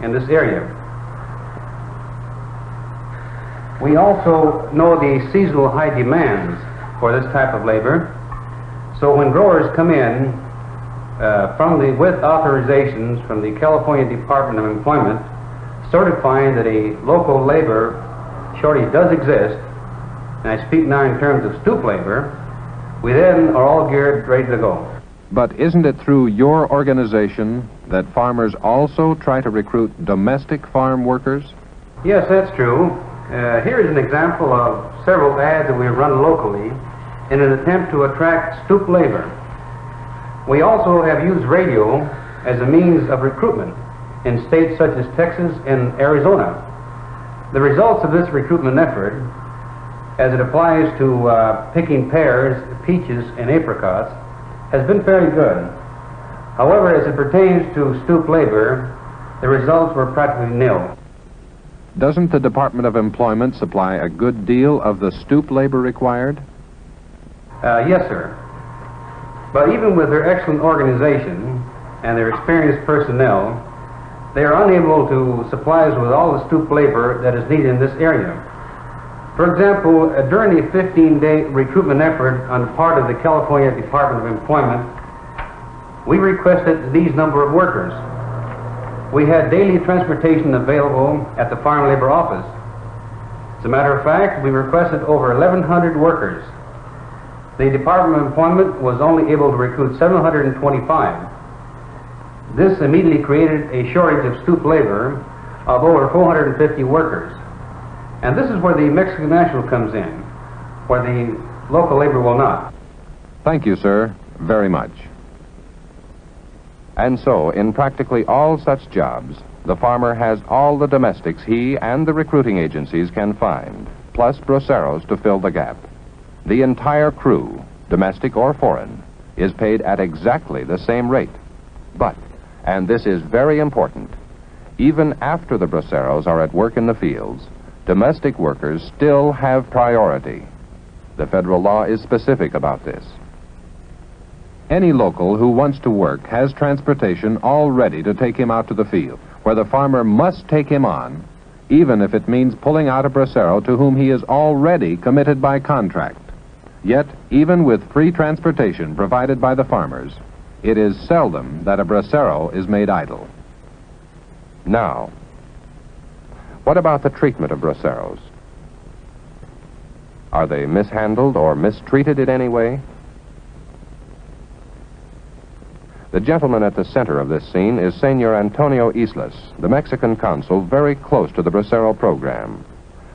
in this area. We also know the seasonal high demands for this type of labor. So when growers come in with authorizations from the California Department of Employment certifying that a local labor shortage does exist, and I speak now in terms of stoop labor, we then are all geared, ready to go. But isn't it through your organization that farmers also try to recruit domestic farm workers? Yes, that's true. Here is an example of several ads that we run locally in an attempt to attract stoop labor. We also have used radio as a means of recruitment in states such as Texas and Arizona. The results of this recruitment effort, as it applies to picking pears, peaches, and apricots, has been fairly good. However, as it pertains to stoop labor, the results were practically nil. Doesn't the Department of Employment supply a good deal of the stoop labor required? Yes, sir. But even with their excellent organization and their experienced personnel, they are unable to supply us with all the stoop labor that is needed in this area. For example, during the 15-day recruitment effort on the part of the California Department of Employment, we requested these number of workers. We had daily transportation available at the Farm Labor Office. As a matter of fact, we requested over 1,100 workers. The Department of Employment was only able to recruit 725. This immediately created a shortage of stoop labor of over 450 workers. And this is where the Mexican national comes in, where the local labor will not. Thank you, sir, very much. And so, in practically all such jobs, the farmer has all the domestics he and the recruiting agencies can find, plus braceros to fill the gap. The entire crew, domestic or foreign, is paid at exactly the same rate. But, and this is very important, even after the braceros are at work in the fields, domestic workers still have priority. The federal law is specific about this. Any local who wants to work has transportation all ready to take him out to the field, where the farmer must take him on, even if it means pulling out a bracero to whom he is already committed by contract. Yet, even with free transportation provided by the farmers, it is seldom that a bracero is made idle. Now, what about the treatment of braceros? Are they mishandled or mistreated in any way? The gentleman at the center of this scene is Senor Antonio Islas, the Mexican consul very close to the bracero program.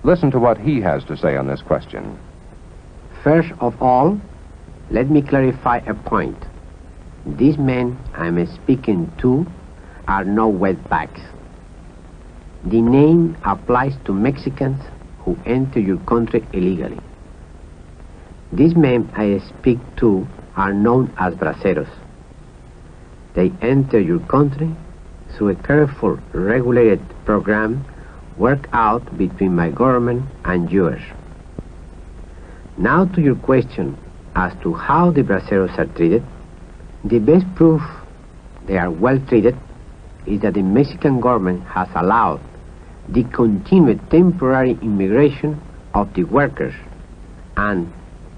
Listen to what he has to say on this question. First of all, let me clarify a point. These men I'm speaking to are no wetbacks. The name applies to Mexicans who enter your country illegally. These men I speak to are known as braceros. They enter your country through a careful, regulated program worked out between my government and yours. Now to your question as to how the braceros are treated, the best proof they are well treated is that the Mexican government has allowed the continued temporary immigration of the workers, and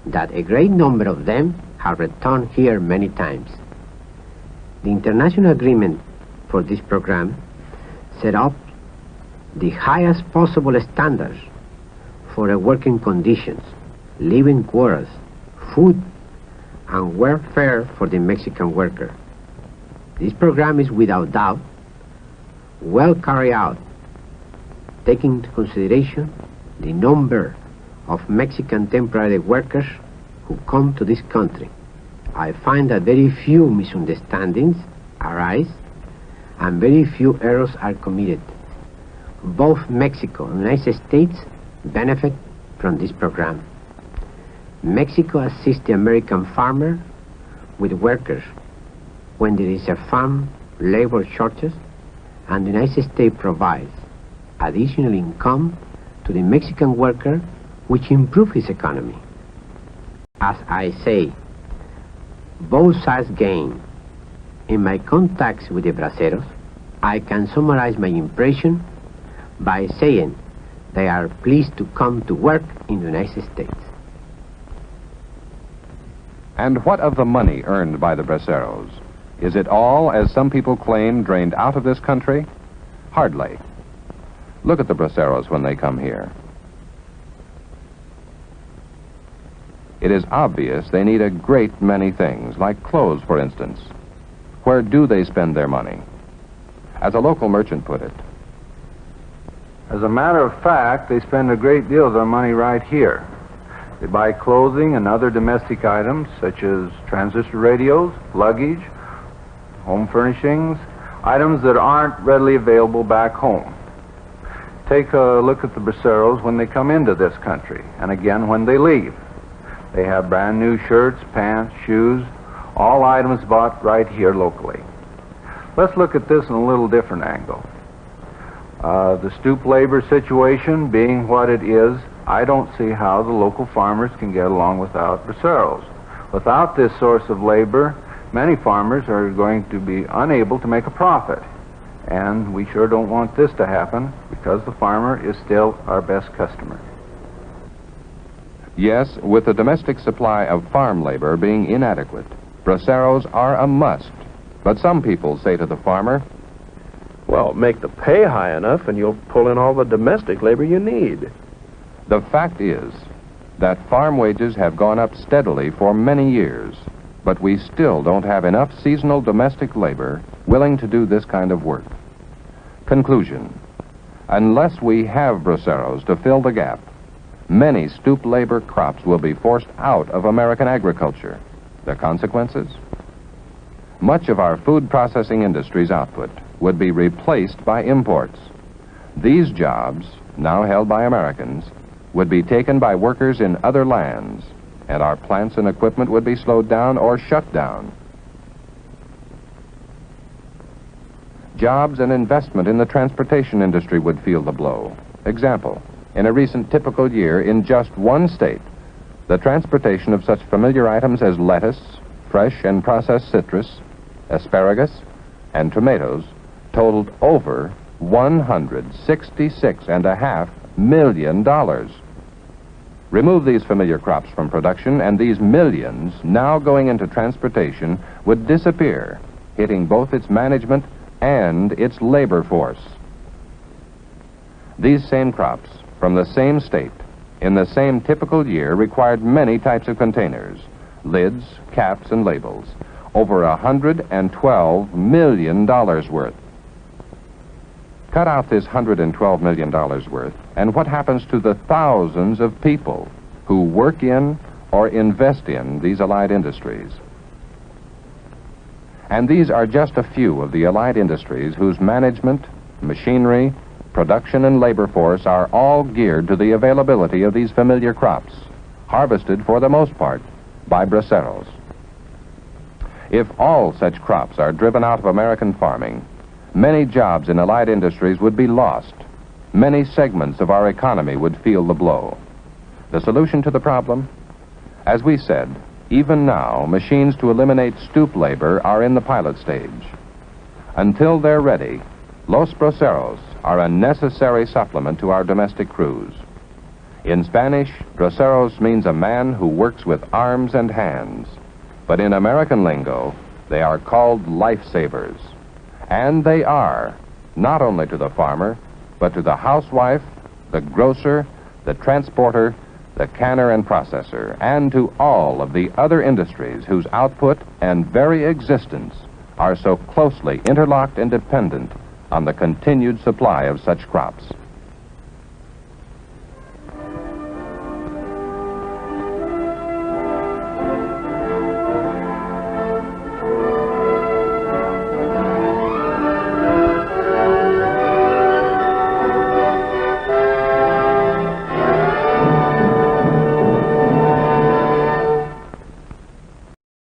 that a great number of them have returned here many times. The international agreement for this program set up the highest possible standards for working conditions, living quarters, food, and welfare for the Mexican worker. This program is without doubt well carried out, taking into consideration the number of Mexican temporary workers who come to this country. I find that very few misunderstandings arise and very few errors are committed. Both Mexico and the United States benefit from this program. Mexico assists the American farmer with workers when there is a farm labor shortage, and the United States provides additional income to the Mexican worker, which improves his economy. As I say, both sides gain. In my contacts with the braceros, I can summarize my impression by saying they are pleased to come to work in the United States. And what of the money earned by the braceros? Is it all, as some people claim, drained out of this country? Hardly. Look at the braceros when they come here. It is obvious they need a great many things, like clothes, for instance. Where do they spend their money? As a local merchant put it, as a matter of fact, they spend a great deal of their money right here. They buy clothing and other domestic items such as transistor radios, luggage, home furnishings, items that aren't readily available back home. Take a look at the braceros when they come into this country, and again when they leave. They have brand new shirts, pants, shoes, all items bought right here locally. Let's look at this in a little different angle. The stoop labor situation being what it is, I don't see how the local farmers can get along without braceros. Without this source of labor, many farmers are going to be unable to make a profit. And we sure don't want this to happen because the farmer is still our best customer. yes, with the domestic supply of farm labor being inadequate, braceros are a must. But some people say to the farmer, well, make the pay high enough and you'll pull in all the domestic labor you need. the fact is that farm wages have gone up steadily for many years, but we still don't have enough seasonal domestic labor willing to do this kind of work. Conclusion: unless we have braceros to fill the gap, many stoop labor crops will be forced out of American agriculture. The consequences? Much of our food processing industry's output would be replaced by imports. These jobs, now held by Americans, would be taken by workers in other lands, and our plants and equipment would be slowed down or shut down. Jobs and investment in the transportation industry would feel the blow. Example, in a recent typical year in just one state, the transportation of such familiar items as lettuce, fresh and processed citrus, asparagus, and tomatoes totaled over $166.5 million. Remove these familiar crops from production, and these millions now going into transportation would disappear, hitting both its management and its labor force. These same crops, from the same state, in the same typical year, required many types of containers, lids, caps, and labels, over $112 million worth. Cut out this $112 million worth, and what happens to the thousands of people who work in or invest in these allied industries? And these are just a few of the allied industries whose management, machinery, production, and labor force are all geared to the availability of these familiar crops, harvested for the most part by braceros. If all such crops are driven out of American farming, many jobs in allied industries would be lost. Many segments of our economy would feel the blow. The solution to the problem? As we said, even now, machines to eliminate stoop labor are in the pilot stage. Until they're ready, los braceros are a necessary supplement to our domestic crews. In Spanish, braceros means a man who works with arms and hands. But in American lingo, they are called lifesavers. And they are, not only to the farmer, but to the housewife, the grocer, the transporter, the canner and processor, and to all of the other industries whose output and very existence are so closely interlocked and dependent on the continued supply of such crops.